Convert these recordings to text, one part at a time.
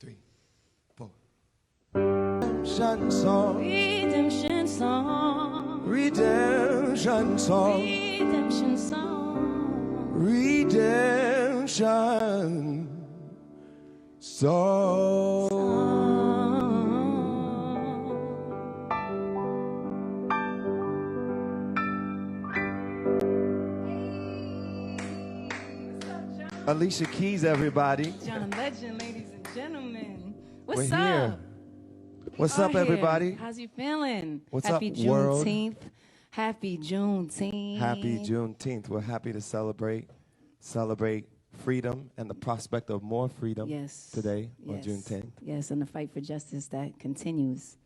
3, 4. Redemption song. Redemption song. Redemption song. Redemption song. Redemption song. Alicia Keys, everybody. John Legend, ladies and gentlemen. What's We're up? here. What's up, everybody? How's you feeling? What's Happy up, world? Juneteenth. Happy Juneteenth. Happy Juneteenth. We're happy to celebrate freedom and the prospect of more freedom today on Juneteenth. Yes, and the fight for justice that continues.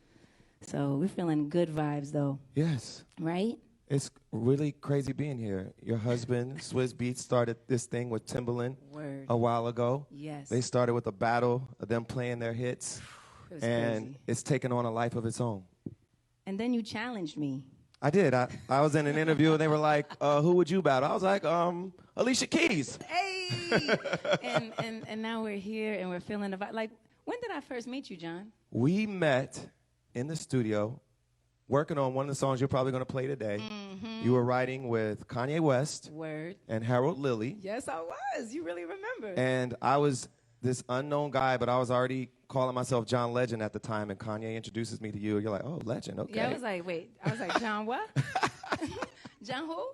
So we're feeling good vibes, though. Yes. Right? It's really crazy being here. Your husband, Swizz Beatz, started this thing with Timbaland a while ago. Yes. They started with a battle of them playing their hits, and crazy. It's taken on a life of its own. And then you challenged me. I did. I was in an interview, and they were like, who would you battle? I was like, Alicia Keys. Hey! and now we're here, and we're feeling the vibe. Like, when did I first meet you, John? We met in the studio working on one of the songs you're probably going to play today. Mm-hmm. You were writing with Kanye West and Harold Lilly. Yes, I was. You really remember. And I was this unknown guy, but I was already calling myself John Legend at the time, and Kanye introduces me to you. You're like, oh, Legend, okay. Yeah, I was like, wait. I was like, John what? John who?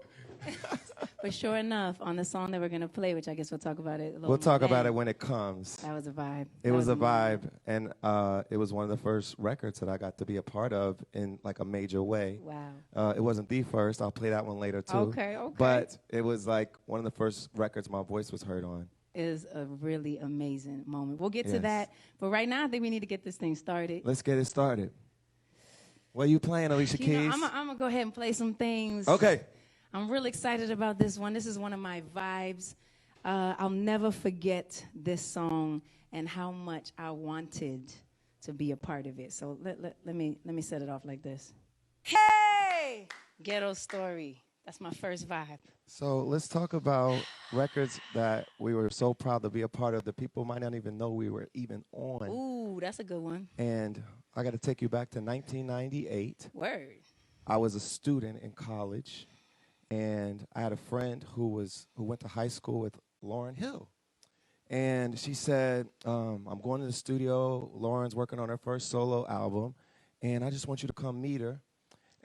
But sure enough, on the song that we're going to play, which I guess we'll talk about it a little We'll talk more about it when it comes. That was a vibe. It was a vibe, and it was one of the first records that I got to be a part of in like a major way. Wow. It wasn't the first. I'll play that one later too. Okay. But it was like one of the first records my voice was heard on. Is a really amazing moment. We'll get to that. But right now, I think we need to get this thing started. Let's get it started. What are you playing, Alicia Keys? I'm going to go ahead and play some things. Okay. I'm really excited about this one. This is one of my vibes. I'll never forget this song and how much I wanted to be a part of it. So let me set it off like this. Hey! Ghetto Story. That's my first vibe. So let's talk about records that we were so proud to be a part of that people might not even know we were even on. Ooh, that's a good one. And I got to take you back to 1998. Word. I was a student in college, and I had a friend who went to high school with Lauryn Hill. And she said, I'm going to the studio. Lauryn's working on her first solo album, and I just want you to come meet her.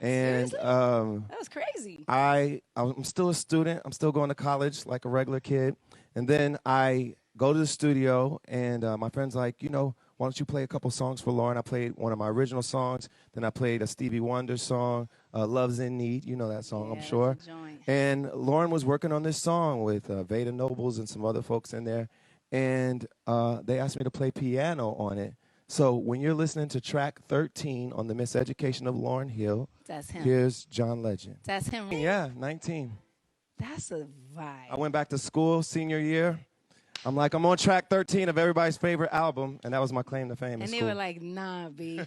And that was crazy. I'm still a student. I'm still going to college like a regular kid. And then I go to the studio, and my friend's like, why don't you play a couple songs for Lauryn? I played one of my original songs. Then I played a Stevie Wonder song, Love's in Need. You know that song, I'm sure. And Lauryn was working on this song with Veda Nobles and some other folks in there. And they asked me to play piano on it. So when you're listening to track 13 on the Miseducation of Lauryn Hill, that's him. Here's John Legend. That's him. Yeah, 19. That's a vibe. I went back to school senior year. I'm like, I'm on track 13 of everybody's favorite album, and that was my claim to fame. And they were like, nah, B.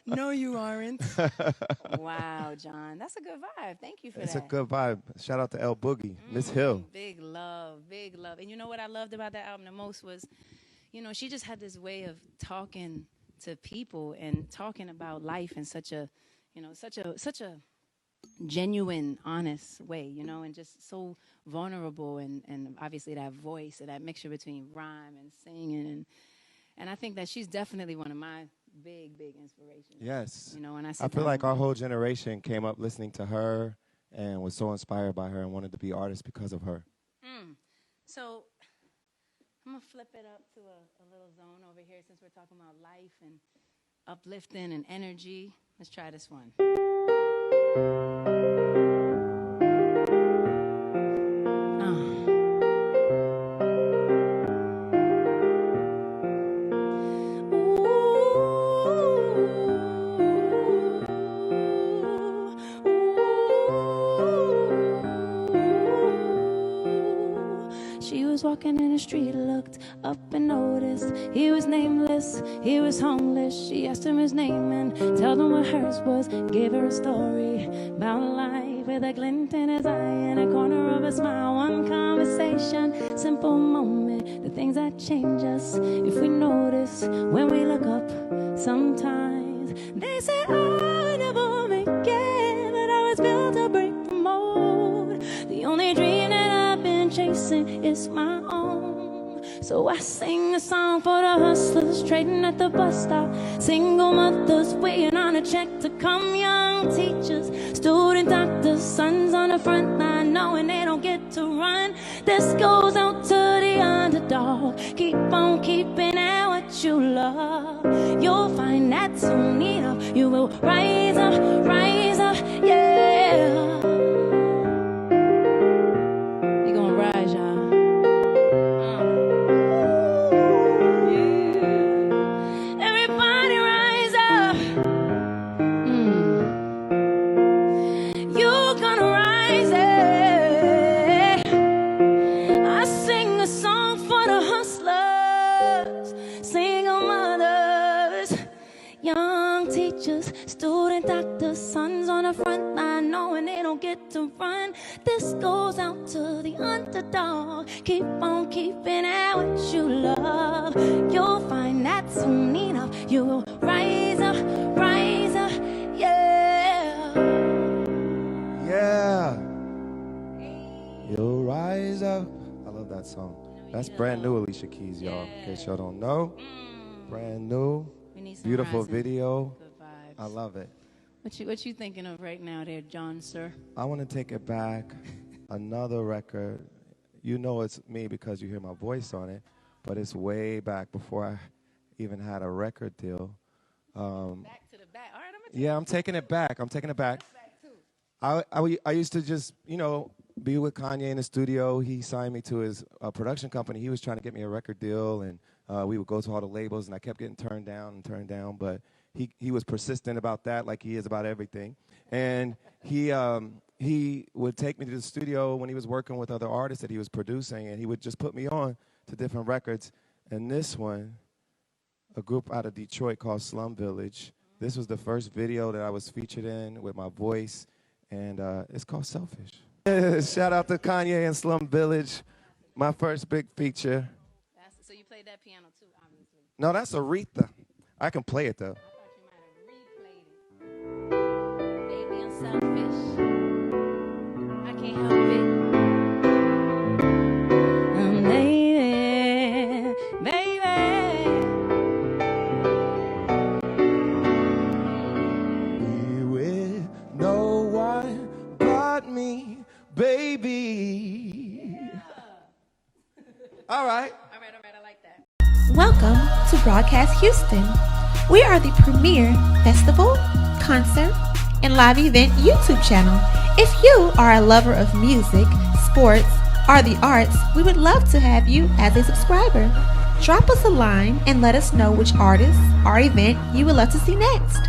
No, you aren't. Wow, John. That's a good vibe. Thank you for that. It's a good vibe. Shout out to L Boogie, Miss Hill. Big love, big love. And you know what I loved about that album the most was, she just had this way of talking to people and talking about life in such a genuine, honest way, and just so vulnerable and obviously that voice and that mixture between rhyme and singing and I think that she's definitely one of my big inspirations. Yes. And I feel like our whole generation came up listening to her and was so inspired by her and wanted to be artists because of her. So I'm going to flip it up to a little zone over here since we're talking about life and uplifting and energy. Let's try this one. She was walking in the street, looked up and noticed He was nameless, he was homeless. She asked him his name and told him what hers was. Gave her a story about life with a glint in his eye and a corner of a smile. One conversation, simple moment, the things that change us if we notice when we look up sometimes. They say I never make it, but I was built to break the mold. The only dream that I've been chasing is my own. So I sing a song for the hustlers trading at the bus stop, single mothers waiting on a check to come, young teachers, student doctors, sons on the front line knowing they don't get to run. This goes out to the underdog. Keep on keeping at what you love. You'll find that soon enough you will rise up, yeah. We gonna rise, y'all. Student doctors, sons on the front line knowing they don't get to run. This goes out to the underdog. Keep on keeping at what you love. You'll find that soon enough you will rise up, yeah. Yeah. You'll rise up. I love that song. That's brand new Alicia Keys, y'all. In case y'all don't know. Brand new. Beautiful video. I love it. What you thinking of right now there, John, sir? I want to take it back. Another record. You know it's me because you hear my voice on it, but it's way back before I even had a record deal. Back to the back. All right, I'm taking it back. I'm taking it back. I used to just, be with Kanye in the studio. He signed me to his production company. He was trying to get me a record deal, and we would go to all the labels, and I kept getting turned down, but he was persistent about that, like he is about everything. And he would take me to the studio when he was working with other artists that he was producing, and he would just put me on to different records. And this one, a group out of Detroit called Slum Village. This was the first video that I was featured in with my voice, and it's called Selfish. Shout out to Kanye and Slum Village, my first big feature. So you played that piano too, obviously. No, that's Aretha. I can play it though. Baby, I'm selfish. I can't help it. Baby. Be with no one but me, baby. All right. I like that. Welcome to Broadcast Houston. We are the premier festival, concert, and live event YouTube channel. If you are a lover of music, sports, or the arts, we would love to have you as a subscriber. Drop us a line and let us know which artist or event you would love to see next.